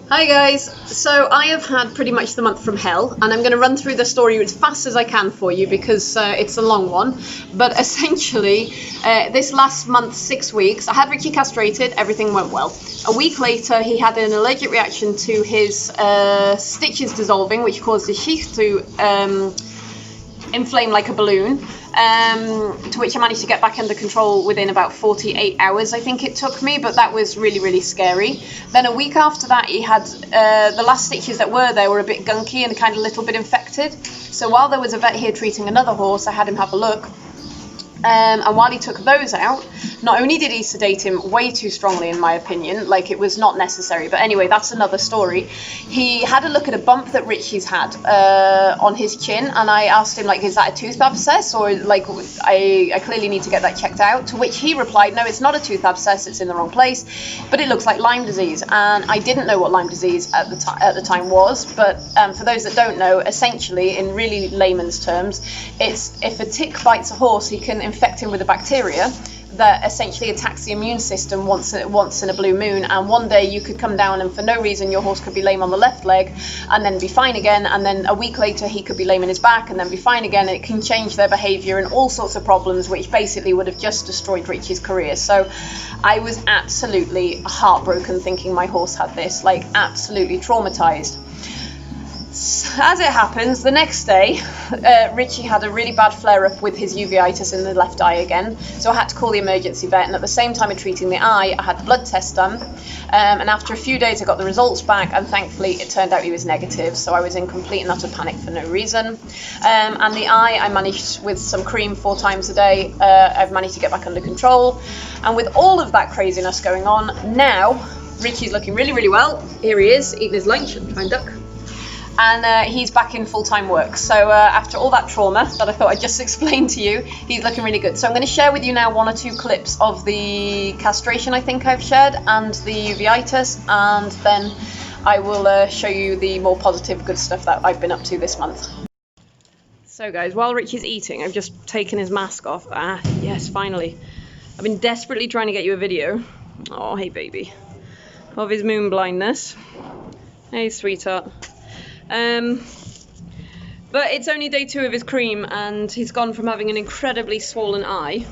Hi guys, so I have had pretty much the month from hell, and I'm going to run through the story as fast as I can for you because it's a long one. But essentially, this last month, 6 weeks, I had Richie castrated, everything went well. A week later, he had an allergic reaction to his stitches dissolving, which caused his sheath to inflame like a balloon, to which I managed to get back under control within about 48 hours, I think it took me, but that was really, really scary. Then a week after that, he had the last stitches that were there were a bit gunky and kind of a little bit infected. So while there was a vet here treating another horse, I had him have a look. And while he took those out, not only did he sedate him way too strongly, in my opinion, like it was not necessary, but anyway, that's another story. He had a look at a bump that Richie's had on his chin, and I asked him, like, is that a tooth abscess, or like I clearly need to get that checked out? To which he replied, no, it's not a tooth abscess, it's in the wrong place, but it looks like Lyme disease. And I didn't know what Lyme disease at the time was, but for those that don't know, essentially, in really layman's terms, it's if a tick bites a horse, he can infect him with a bacteria that essentially attacks the immune system once in a blue moon, and one day you could come down and for no reason your horse could be lame on the left leg and then be fine again, and then a week later he could be lame in his back and then be fine again, and it can change their behavior and all sorts of problems, which basically would have just destroyed Richie's career. So I was absolutely heartbroken thinking my horse had this, like absolutely traumatized. As it happens, the next day, Richie had a really bad flare-up with his uveitis in the left eye again, so I had to call the emergency vet, and at the same time of treating the eye, I had the blood test done, and after a few days I got the results back, and thankfully it turned out he was negative, so I was in complete and utter panic for no reason. And the eye, I managed with some cream 4 times a day, I've managed to get back under control, and with all of that craziness going on, now Richie's looking really, really well. Here he is, eating his lunch, try and duck. And he's back in full-time work. So after all that trauma that I thought I'd just explain to you, he's looking really good. So I'm going to share with you now 1 or 2 clips of the castration I think I've shared and the uveitis, and then I will show you the more positive good stuff that I've been up to this month. So guys, while Richie's eating, I've just taken his mask off. Ah, yes, finally. I've been desperately trying to get you a video. Oh, hey baby. Of his moon blindness. Hey sweetheart. But it's only day 2 of his cream, and he's gone from having an incredibly swollen eye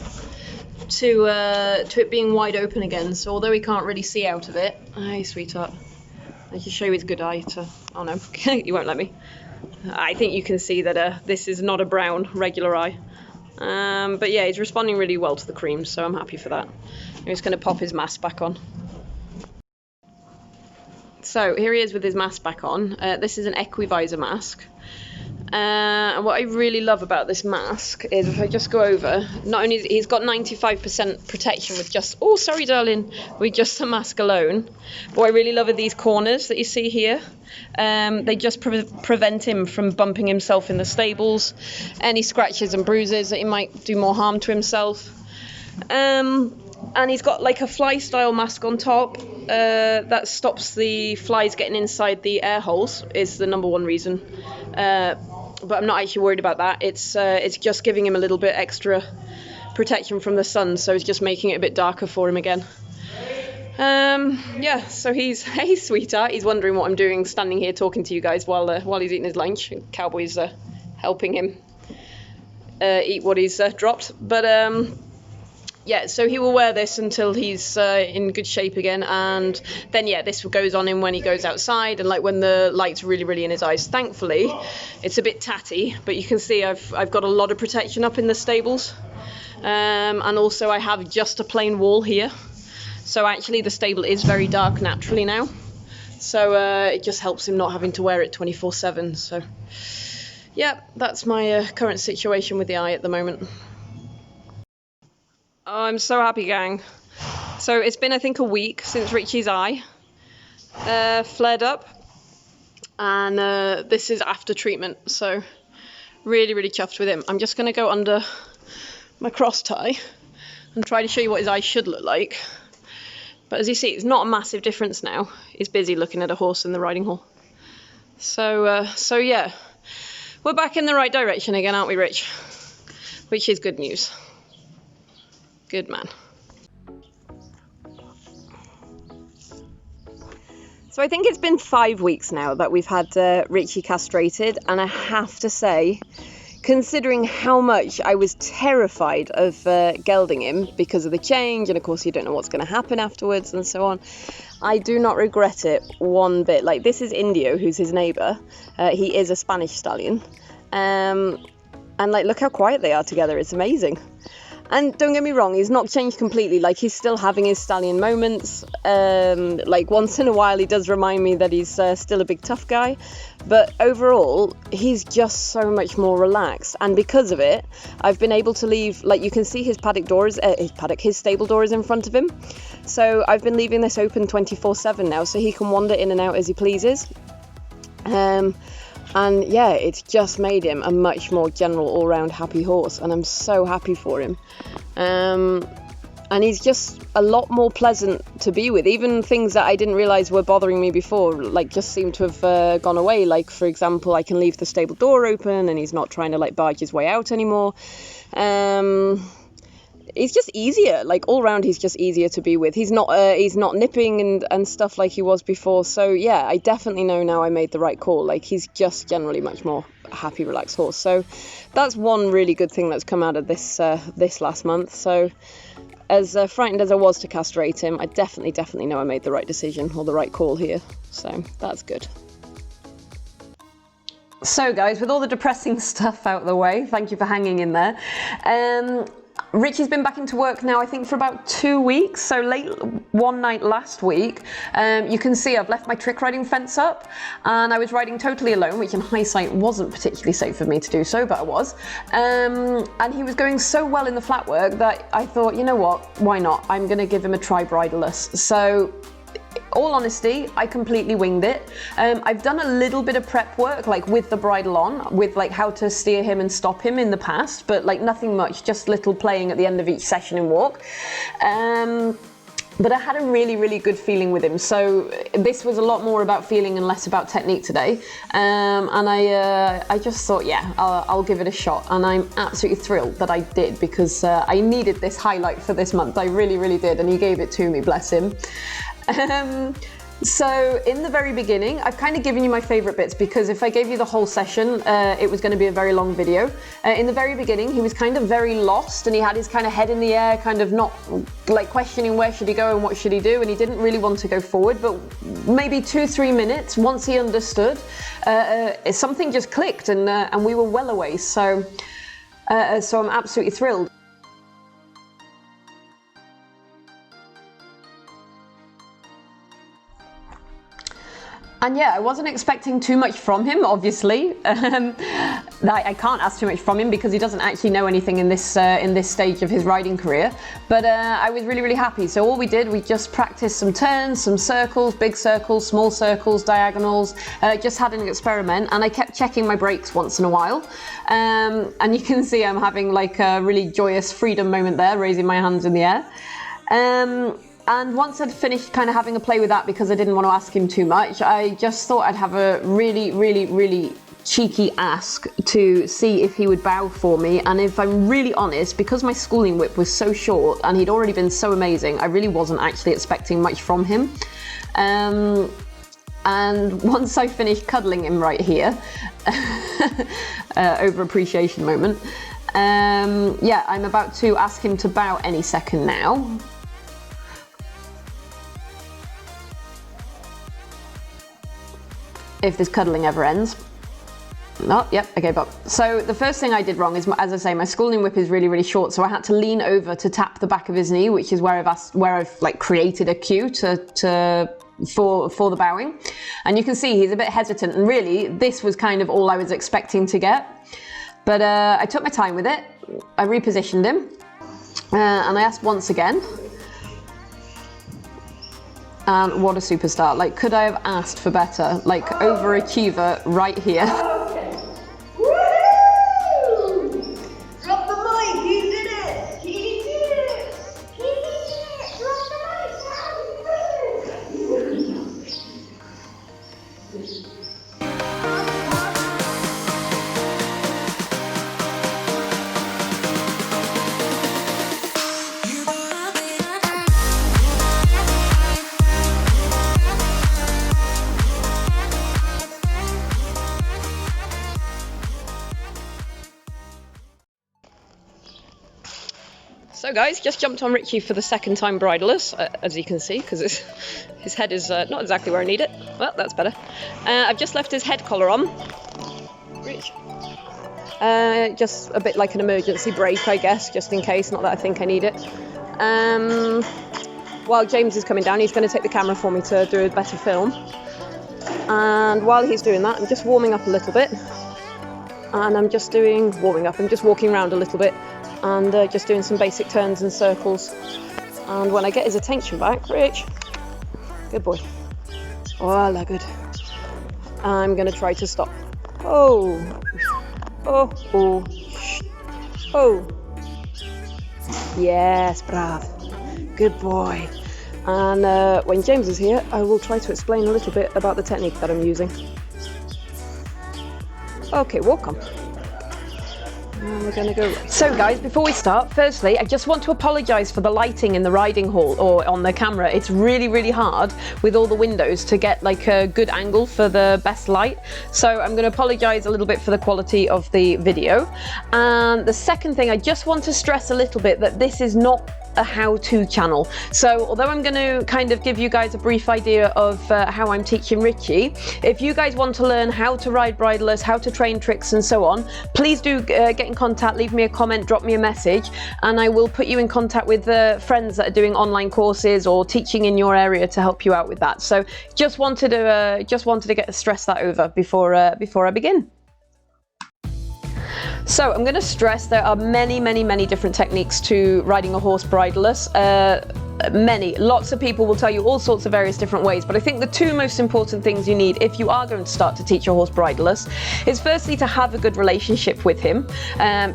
to it being wide open again. So although he can't really see out of it, hey sweetheart, I can show you his good eye to, oh no, you won't let me. I think you can see that this is not a brown regular eye. But yeah, he's responding really well to the cream, so I'm happy for that. I'm just going to pop his mask back on. So here he is with his mask back on. This is an Equivisor mask. And what I really love about this mask is, if I just go over, not only he's got 95% protection with just, oh sorry darling, with just the mask alone. But what I really love are these corners that you see here. They just prevent him from bumping himself in the stables, any scratches and bruises that he might do more harm to himself. And he's got like a fly style mask on top that stops the flies getting inside the air holes, is the #1 reason. But I'm not actually worried about that. It's just giving him a little bit extra protection from the sun, so it's just making it a bit darker for him again. Yeah, so he's, hey sweetheart, he's wondering what I'm doing standing here talking to you guys while he's eating his lunch. Cowboy's helping him eat what he's dropped. But yeah, so he will wear this until he's in good shape again, and then yeah, this goes on him when he goes outside and like when the light's really, really in his eyes. Thankfully, it's a bit tatty, but you can see I've got a lot of protection up in the stables, and also I have just a plain wall here, so actually the stable is very dark naturally now, so it just helps him not having to wear it 24/7. So yeah, that's my current situation with the eye at the moment. Oh, I'm so happy, gang. So it's been, I think, a week since Richie's eye flared up, and this is after treatment, so really, really chuffed with him. I'm just going to go under my cross tie and try to show you what his eye should look like. But as you see, it's not a massive difference now. He's busy looking at a horse in the riding hall. So yeah, we're back in the right direction again, aren't we, Rich? Which is good news. Good man. So I think it's been 5 weeks now that we've had Richie castrated, and I have to say, considering how much I was terrified of gelding him because of the change, and of course you don't know what's going to happen afterwards and so on, I do not regret it one bit. Like, this is Indio, who's his neighbour. He is a Spanish stallion. And like, look how quiet they are together. It's amazing. And don't get me wrong, he's not changed completely. Like, he's still having his stallion moments. Like, once in a while he does remind me that he's still a big tough guy. But overall, he's just so much more relaxed. And because of it, I've been able to leave, like, you can see his paddock doors, his stable door is in front of him. So I've been leaving this open 24/7 now, so he can wander in and out as he pleases. And yeah, it's just made him a much more general, all-round happy horse, and I'm so happy for him. And he's just a lot more pleasant to be with. Even things that I didn't realise were bothering me before, like, just seem to have gone away. Like, for example, I can leave the stable door open, and he's not trying to, like, barge his way out anymore. He's just easier, like, all round he's just easier to be with. He's not nipping and stuff like he was before. So yeah, I definitely know now I made the right call. Like, he's just generally much more happy, relaxed horse. So that's one really good thing that's come out of this last month. So as frightened as I was to castrate him, I definitely know I made the right decision, or the right call here. So that's good. So guys, with all the depressing stuff out of the way, thank you for hanging in there. Richie's been back into work now, I think, for about 2 weeks. So late one night last week, you can see I've left my trick riding fence up, and I was riding totally alone, which in hindsight wasn't particularly safe for me to do so, but I was. And he was going so well in the flat work that I thought, you know what, why not? I'm going to give him a try bridleless. So, all honesty, I completely winged it. I've done a little bit of prep work, like with the bridle on, with like how to steer him and stop him in the past, but like nothing much, just little playing at the end of each session and walk. But I had a really good feeling with him. So this was a lot more about feeling and less about technique today. And I just thought, yeah, I'll give it a shot. And I'm absolutely thrilled that I did, because I needed this highlight for this month. I really did. And he gave it to me, bless him. So in the very beginning, I've kind of given you my favorite bits, because if I gave you the whole session, it was going to be a very long video. In the very beginning, he was kind of very lost, and he had his kind of head in the air, kind of not like questioning where should he go and what should he do, and he didn't really want to go forward. But maybe 2-3 minutes, once he understood, something just clicked, and we were well away. So I'm absolutely thrilled. And yeah, I wasn't expecting too much from him, obviously. I can't ask too much from him because he doesn't actually know anything in this stage of his riding career. But I was really happy. So all we did, we just practiced some turns, some circles, big circles, small circles, diagonals, just had an experiment. And I kept checking my brakes once in a while. And you can see I'm having like a really joyous freedom moment there, raising my hands in the air. And once I'd finished kind of having a play with that, because I didn't want to ask him too much, I just thought I'd have a really cheeky ask to see if he would bow for me. And if I'm really honest, because my schooling whip was so short and he'd already been so amazing, I really wasn't actually expecting much from him. And once I finished cuddling him right here, over appreciation moment, yeah, I'm about to ask him to bow any second now. If this cuddling ever ends. Oh, yep, I gave up. So the first thing I did wrong is, as I say, my schooling whip is really short, so I had to lean over to tap the back of his knee, which is where I've like created a cue for the bowing. And you can see he's a bit hesitant, and really this was kind of all I was expecting to get. But I took my time with it. I repositioned him, and I asked once again. And what a superstar. Like, could I have asked for better? Like, overachiever right here. Woo! Drop the mic, he did it! He did it! He did it! Drop the mic, So guys, just jumped on Richie for the second time bridleless, as you can see, because his head is not exactly where I need it. Well, that's better. I've just left his head collar on. Rich. Just a bit like an emergency brake, I guess, just in case, not that I think I need it. While James is coming down, he's going to take the camera for me to do a better film. And while he's doing that, I'm just warming up a little bit. And I'm just warming up, I'm just walking around a little bit and just doing some basic turns and circles. And when I get his attention back, Rich, good boy. Voila, good. I'm going to try to stop. Oh, oh, oh, shh. Oh. Yes, brav. Good boy. And when James is here, I will try to explain a little bit about the technique that I'm using. Okay, walk on. And we're going to go right. So guys, before we start, firstly, I just want to apologise for the lighting in the riding hall or on the camera. It's really, really hard with all the windows to get like a good angle for the best light. So I'm going to apologise a little bit for the quality of the video. And the second thing, I just want to stress a little bit that this is not a how-to channel. So although I'm going to kind of give you guys a brief idea of how I'm teaching Richie, if you guys want to learn how to ride bridleless, how to train tricks and so on, please do get in contact, leave me a comment, drop me a message, and I will put you in contact with friends that are doing online courses or teaching in your area to help you out with that. So just wanted to stress that over before I begin. So I'm going to stress there are many different techniques to riding a horse bridleless. Lots of people will tell you all sorts of various different ways, but I think the two most important things you need if you are going to start to teach your horse bridleless is firstly to have a good relationship with him,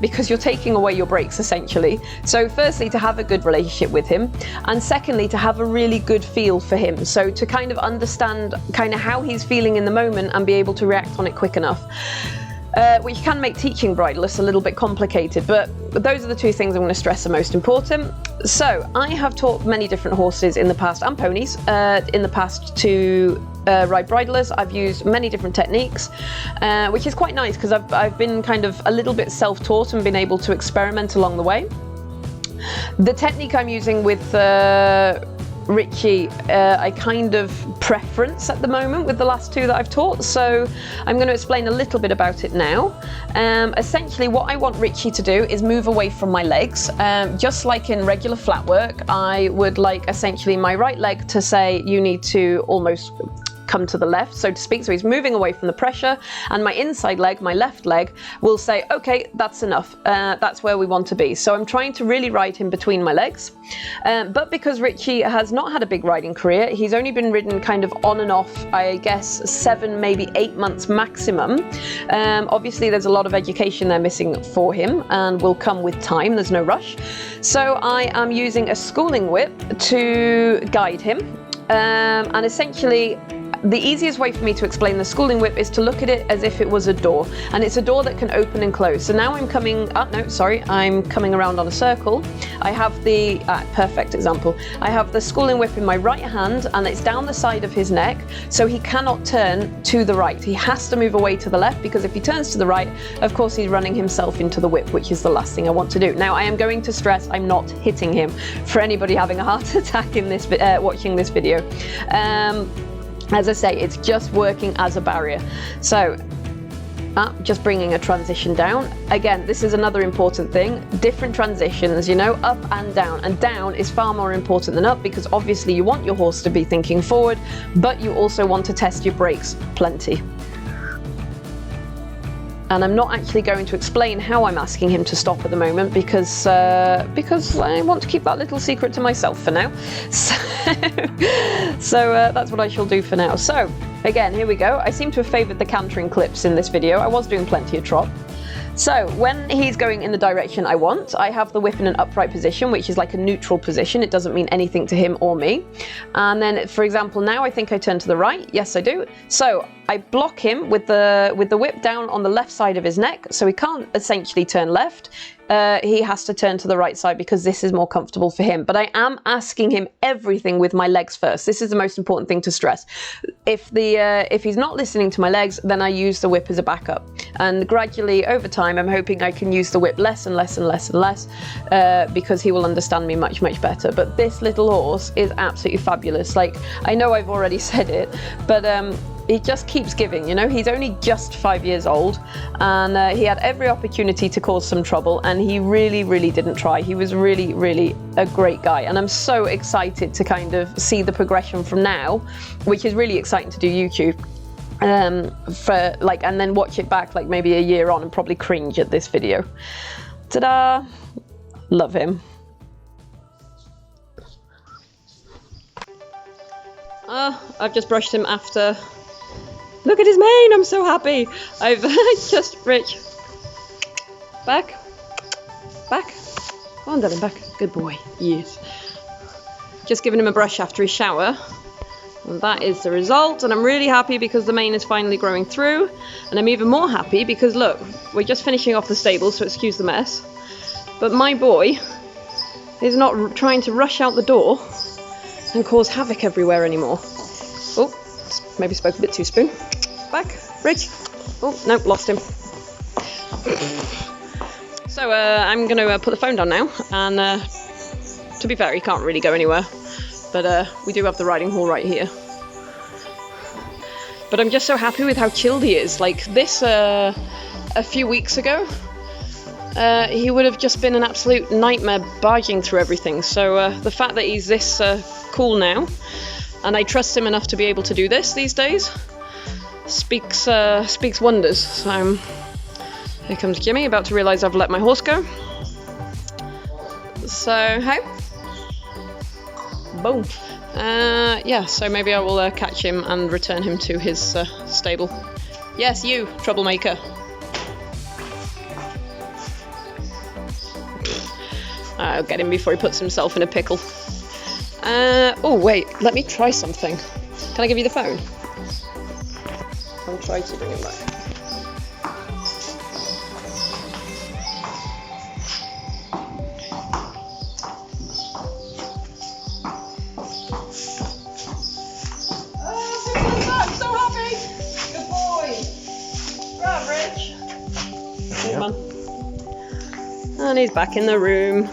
because you're taking away your brakes essentially. So firstly, to have a good relationship with him, and secondly, to have a really good feel for him. So to kind of understand kind of how he's feeling in the moment and be able to react on it quick enough. Which can make teaching bridleless a little bit complicated, but those are the two things I'm going to stress are most important. So I have taught many different horses in the past, and ponies in the past, to ride bridleless. I've used many different techniques, which is quite nice because I've been kind of a little bit self-taught and been able to experiment along the way. The technique I'm using with Richie, I kind of preference at the moment with the last two that I've taught, so I'm going to explain a little bit about it now. Essentially what I want Richie to do is move away from my legs. Just like in regular flat work, I would like essentially my right leg to say you need to almost come to the left, so to speak. So he's moving away from the pressure, and my inside leg, my left leg, will say, okay, that's enough. That's where we want to be. So I'm trying to really ride him between my legs. But because Richie has not had a big riding career, he's only been ridden kind of on and off, I guess 7, maybe 8 months maximum. Obviously there's a lot of education there missing for him and will come with time, there's no rush. So I am using a schooling whip to guide him. And essentially, the easiest way for me to explain the schooling whip is to look at it as if it was a door, and it's a door that can open and close. So now I'm coming around on a circle. I have the perfect example. I have the schooling whip in my right hand, and it's down the side of his neck, so he cannot turn to the right. He has to move away to the left, because if he turns to the right, of course he's running himself into the whip, which is the last thing I want to do. Now I am going to stress I'm not hitting him for anybody having a heart attack in this watching this video. As I say, it's just working as a barrier. So just bringing a transition down. Again, this is another important thing. Different transitions, you know, up and down is far more important than up, because obviously you want your horse to be thinking forward, but you also want to test your brakes plenty. And I'm not actually going to explain how I'm asking him to stop at the moment, because I want to keep that little secret to myself for now. So that's what I shall do for now. So again, here we go. I seem to have favoured the cantering clips in this video. I was doing plenty of trot. So when he's going in the direction I want, I have the whip in an upright position, which is like a neutral position. It doesn't mean anything to him or me. And then, for example, now I think I turn to the right. Yes, I do. So I block him with the whip down on the left side of his neck, so he can't essentially turn left. he has to turn to the right side because this is more comfortable for him. But I am asking him everything with my legs first. This is the most important thing to stress. If he's not listening to my legs, then I use the whip as a backup. And gradually over time, I'm hoping I can use the whip less and less and less and less because he will understand me much, much better. But this little horse is absolutely fabulous. Like, I know I've already said it, but he just keeps giving, you know. He's only just 5 years old, and he had every opportunity to cause some trouble, and he really, really didn't try. He was really, really a great guy, and I'm so excited to kind of see the progression from now, which is really exciting to do YouTube. For like, and then watch it back like maybe a year on and probably cringe at this video. Ta-da! Love him. I've just brushed him after. Look at his mane, I'm so happy. I've just, Rich. Back. Back. Go on, Dylan, back. Good boy. Yes. Just giving him a brush after his shower. And that is the result. And I'm really happy because the mane is finally growing through. And I'm even more happy because, look, we're just finishing off the stable, so excuse the mess. But my boy is not trying to rush out the door and cause havoc everywhere anymore. Oh, maybe spoke a bit too soon. Back, Rich. Oh, no, lost him. So I'm going to put the phone down now. And to be fair, he can't really go anywhere. But we do have the riding hall right here. But I'm just so happy with how chilled he is. Like this, a few weeks ago, he would have just been an absolute nightmare barging through everything. So the fact that he's this cool now, and I trust him enough to be able to do this these days, speaks wonders. So here comes Jimmy, about to realise I've let my horse go. So hey. Boom. Yeah, so maybe I will catch him and return him to his stable. Yes, you, troublemaker. I'll get him before he puts himself in a pickle. Oh, wait, let me try something. Can I give you the phone? I'll try to bring him back. And he's back in the room.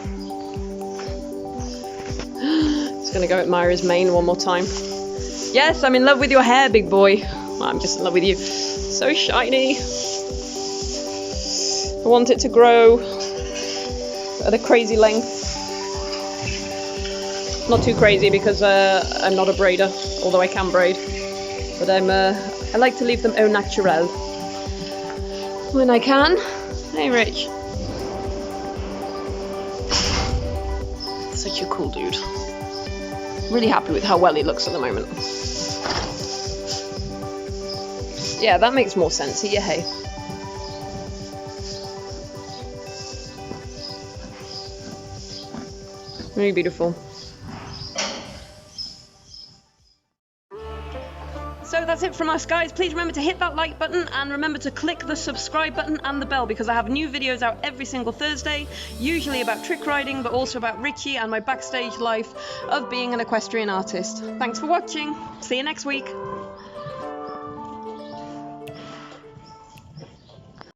He's gonna go admire his mane one more time. Yes, I'm in love with your hair, big boy. Well, I'm just in love with you. So shiny. I want it to grow at a crazy length. Not too crazy because I'm not a braider, although I can braid. But I like to leave them au naturel when I can. Hey, Rich. Such a cool dude. Really happy with how well he looks at the moment. Yeah, that makes more sense. Yeah, hey. Really beautiful. So that's it from us, guys. Please remember to hit that like button and remember to click the subscribe button and the bell because I have new videos out every single Thursday, usually about trick riding, but also about Richie and my backstage life of being an equestrian artist. Thanks for watching. See you next week.